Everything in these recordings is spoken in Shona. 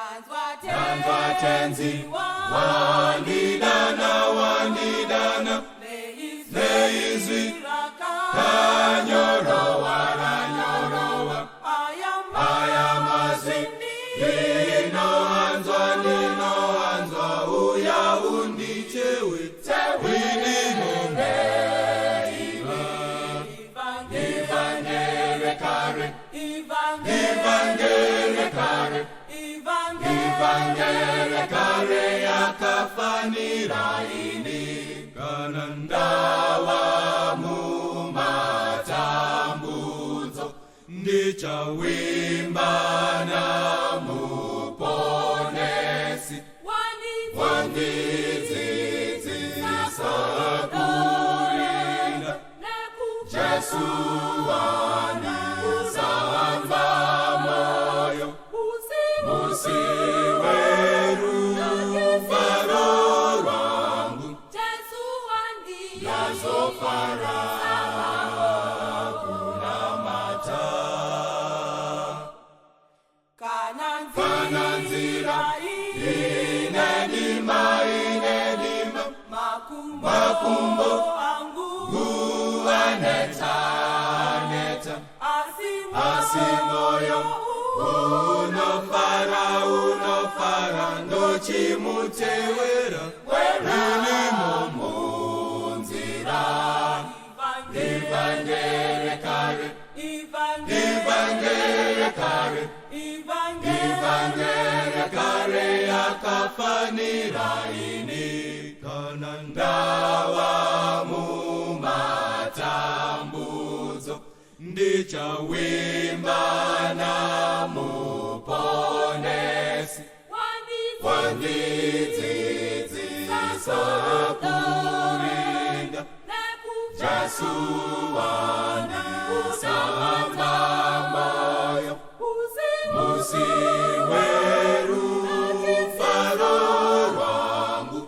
Nanzwa tenzi wandidana wandidana neizwi kanyorowa ayamazwi ninoanzwa uya undichewe winimombe Evangele kare yakafanira ini kanandawa mumatambudzo ndichawimba na muponesi wandidzidzisa kurinda Jesu wandisamba moyo musiweru faro rwangu yazofara kunamata kananzira inedima makumbo guaneta asimoyo unofara ndochimutewera rinimomunzira Evangele kare yakafanira ini kanandawa mumatambudzo ndichawimba na muponesi wandidzidzisa kurinda Jesu wandisamba moyo musiweru faro rwangu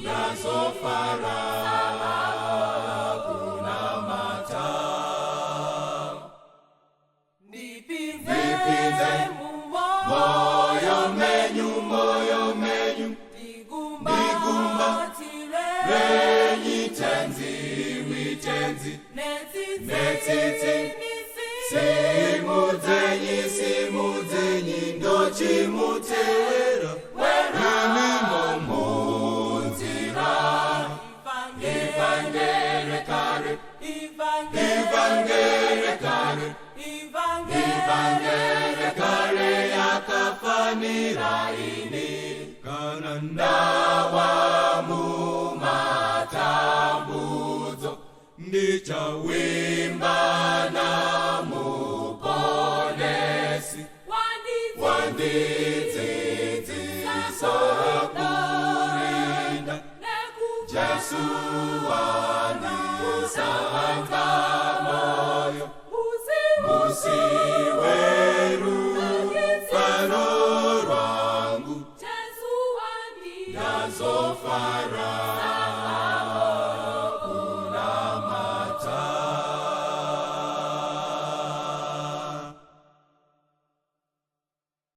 yazofara kunamata ndipinze moyo menyu digumba witenzi netsitsi simudzenyi ndochimutewera rinimomunzira Evangele kare yakafanira ini kanandawa mumatambudzo ndichawimba na muponesi wandidzidzisa kurinda Jesu wandisamba moyo musiweru faro rwangu yazofara